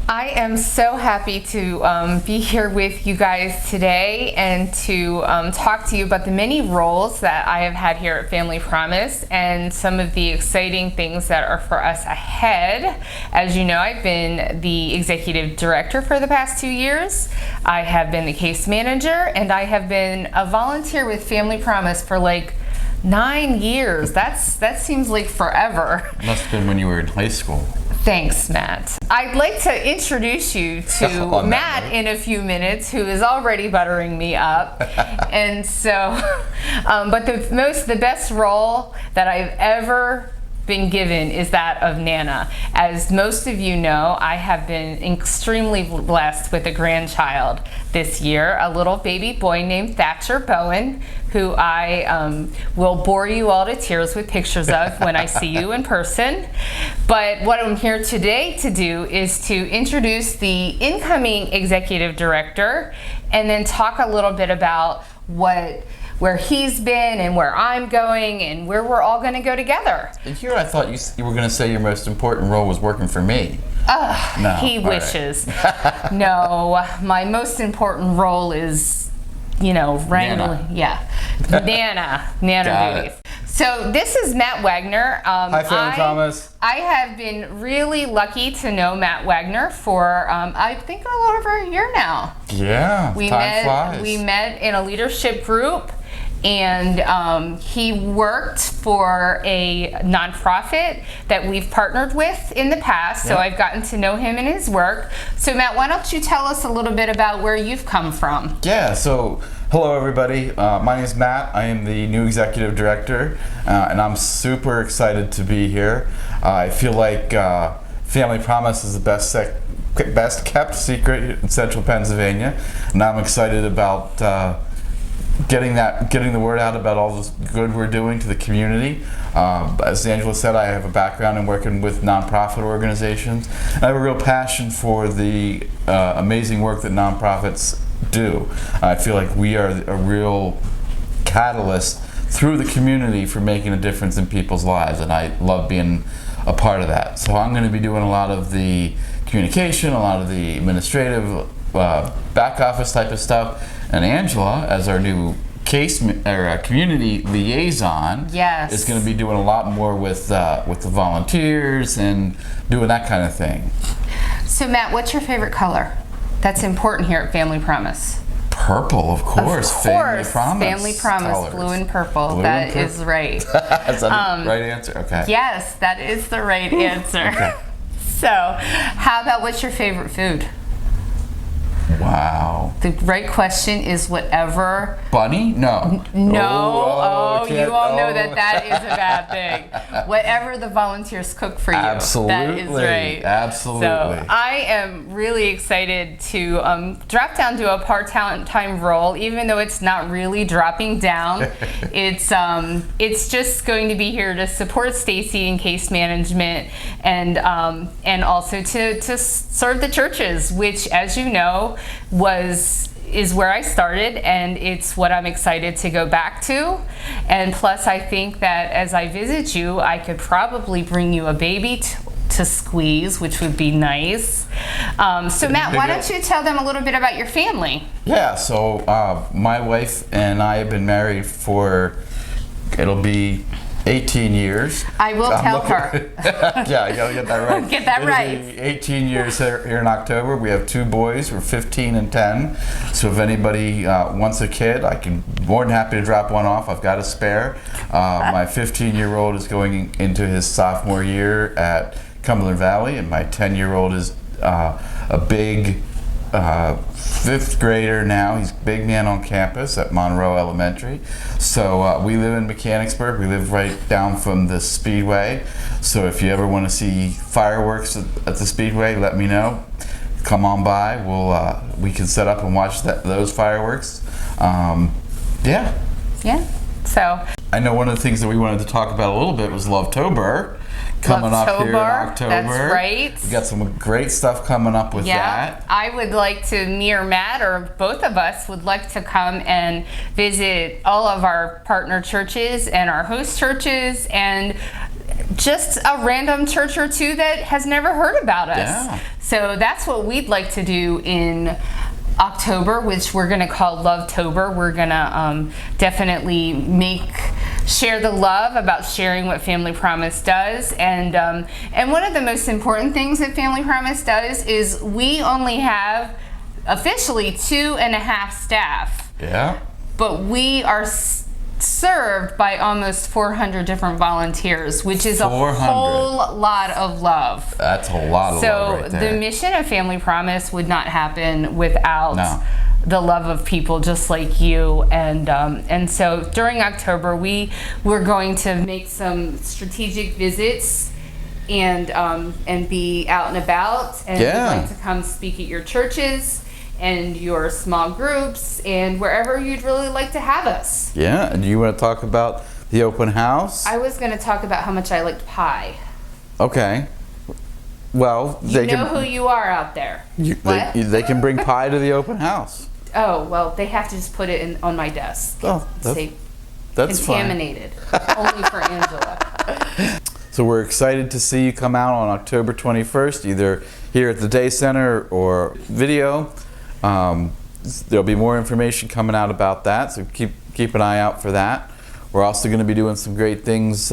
I am so happy to be here with you guys today and to talk to you about the many roles that I have had here at Family Promise and some of the exciting things that are for us ahead. As you know, I've been the executive director for the past 2 years. I have been the case manager, and I have been a volunteer with Family Promise for like 9 years. That seems like forever. Must have been when you were in high school. Thanks, Matt. I'd like to introduce you to Matt in a few minutes, who is already buttering me up. And so, but the best role that I've ever been given is that of Nana. As most of you know, I have been extremely blessed with a grandchild this year, a little baby boy named Thatcher Bowen, who I will bore you all to tears with pictures of when I see you in person. But what I'm here today to do is to introduce the incoming executive director and then talk a little bit about where he's been and where I'm going and where we're all going to go together. And here I thought you were going to say your most important role was working for me. No, he wishes. Right. No, my most important role is, wrangling. Nana duties. So this is Matt Wagner. Hi, Family Promise. I have been really lucky to know Matt Wagner for I think a little over a year now. Yeah, time flies. We met in a leadership group. And he worked for a nonprofit that we've partnered with in the past, so I've gotten to know him and his work. So Matt, why don't you tell us a little bit about where you've come from? Yeah, so hello everybody. My name is Matt. I am the new executive director, and I'm super excited to be here. I feel like Family Promise is the best kept secret in central Pennsylvania, and I'm excited about getting the word out about all the good we're doing to the community. As Angela said, I have a background in working with nonprofit organizations. I have a real passion for the amazing work that nonprofits do. I feel like we are a real catalyst through the community for making a difference in people's lives, and I love being a part of that. So I'm going to be doing a lot of the communication, a lot of the administrative back office type of stuff, and Angela, as our new community liaison, is going to be doing a lot more with the volunteers and doing that kind of thing. So Matt, what's your favorite color? That's important here at Family Promise. Purple, of course. Family Promise colors. Blue and purple. That is right. Is that the right answer? Okay. Yes, that is the right answer. Okay. So, how about what's your favorite food? Wow. The right question is whatever. Bunny? No. You all know that is a bad thing. Whatever the volunteers cook for you. Absolutely. That is right. Absolutely. So I am really excited to drop down to a part-time role, even though it's not really dropping down. It's just going to be here to support Stacy in case management and also to serve the churches, which, as you know, is where I started, and it's what I'm excited to go back to. And plus, I think that as I visit you, I could probably bring you a baby to squeeze, which would be nice. So Matt, why don't you tell them a little bit about your family? Yeah, so my wife and I have been married for, it'll be 18 years. I will tell her. Yeah, I gotta get that right. Get that right. 18 years here in October. We have 2 boys. We're 15 and 10. So if anybody wants a kid, I can more than happy to drop one off. I've got a spare. My 15-year-old is going into his sophomore year at Cumberland Valley, and my 10-year-old is a big 5th grader now. He's a big man on campus at Monroe Elementary. So we live in Mechanicsburg. We live right down from the Speedway. So if you ever want to see fireworks at the Speedway, let me know. Come on by. We can set up and watch those fireworks. Yeah. So I know one of the things that we wanted to talk about a little bit was Lovetober. Coming up here in October. That's right. We got some great stuff coming up with that. I would like to, me or Matt, or both of us would like to come and visit all of our partner churches and our host churches and just a random church or two that has never heard about us. Yeah. So that's what we'd like to do in October, which we're going to call Lovetober. We're going to definitely share the love about sharing what Family Promise does. And one of the most important things that Family Promise does is we only have officially 2.5 staff. Yeah. But we are served by almost 400 different volunteers, which is 400. A whole lot of love. That's a lot of love right there. So the mission of Family Promise would not happen without the love of people just like you. And so during October, we're going to make some strategic visits and be out and about. And we'd like to come speak at your churches and your small groups and wherever you'd really like to have us. Yeah, and you want to talk about the open house? I was going to talk about how much I liked pie. Okay. Well, you know who you are out there. They can bring pie to the open house. Oh, well, they have to just put it on my desk. Oh, that's contaminated. Only for Angela. So we're excited to see you come out on October 21st, either here at the Day Center or video. There'll be more information coming out about that, so keep an eye out for that. We're also going to be doing some great things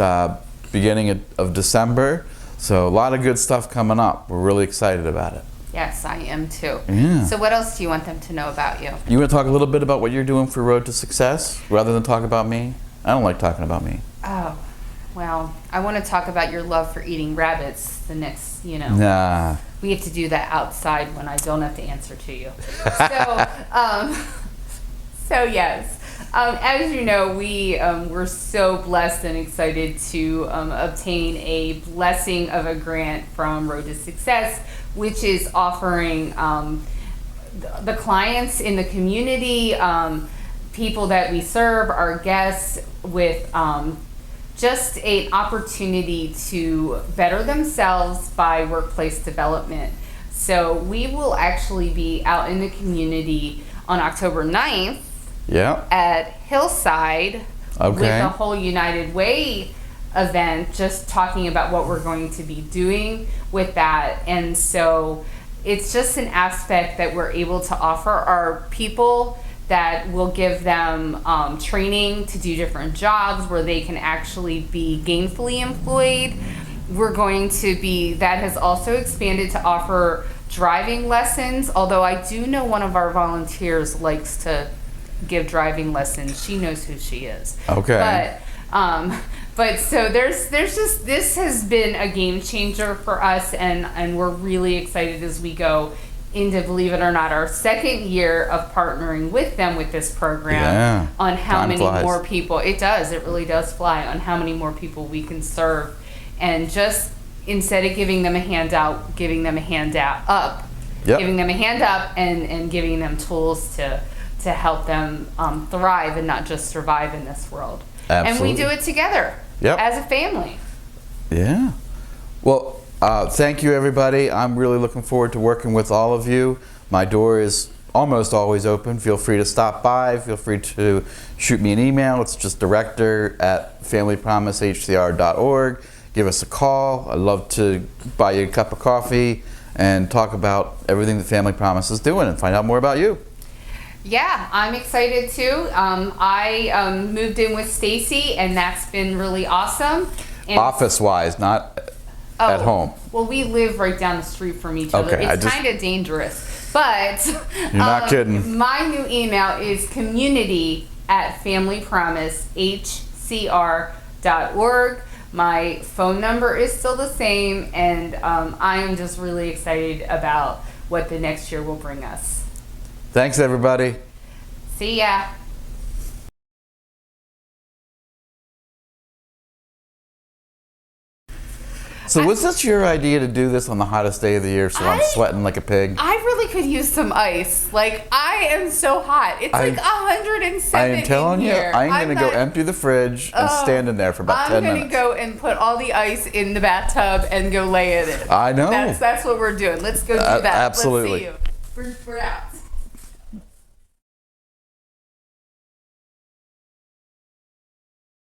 beginning of December, so a lot of good stuff coming up. We're really excited about it. Yes, I am too. Yeah. So what else do you want them to know about you? You want to talk a little bit about what you're doing for Road to Success, rather than talk about me? I don't like talking about me. Oh, well, I want to talk about your love for eating rabbits the next, Nah. We have to do that outside when I don't have to answer to you. So yes, as you know, we're so blessed and excited to obtain a blessing of a grant from Road to Success, which is offering the clients in the community, people that we serve, our guests, with just an opportunity to better themselves by workplace development. So we will actually be out in the community on October 9th at Hillside with the whole United Way event, just talking about what we're going to be doing with that. And so it's just an aspect that we're able to offer our people that will give them training to do different jobs where they can actually be gainfully employed. We're going to be, that has also expanded to offer driving lessons, although I do know one of our volunteers likes to give driving lessons. She knows who she is. Okay. But so there's just, this has been a game changer for us, and we're really excited as we go into, believe it or not, our second year of partnering with them with this program on how many more people, it really does fly, on how many more people we can serve. And just instead of giving them a handout, giving them a hand up, giving them a hand up and giving them tools to help them thrive and not just survive in this world. Absolutely. And we do it together as a family. Yeah. Well, thank you, everybody. I'm really looking forward to working with all of you. My door is almost always open. Feel free to stop by. Feel free to shoot me an email. It's just director@familypromisehcr.org. Give us a call. I'd love to buy you a cup of coffee and talk about everything that Family Promise is doing and find out more about you. Yeah, I'm excited too. I moved in with Stacy, and that's been really awesome. Office-wise, not at home. Well, we live right down the street from each other. It's kind of dangerous, but you're not kidding. My new email is community@familypromisehcr.org. My phone number is still the same, and I am just really excited about what the next year will bring us. Thanks, everybody. See ya. So was this your idea to do this on the hottest day of the year, so I'm sweating like a pig? I really could use some ice. Like, I am so hot. It's like 107 I am telling you, here. I'm going to go empty the fridge and stand in there for about 10 minutes. I'm going to go and put all the ice in the bathtub and go lay in it. I know. That's what we're doing. Let's go do that. Absolutely. Let's see you. We're out.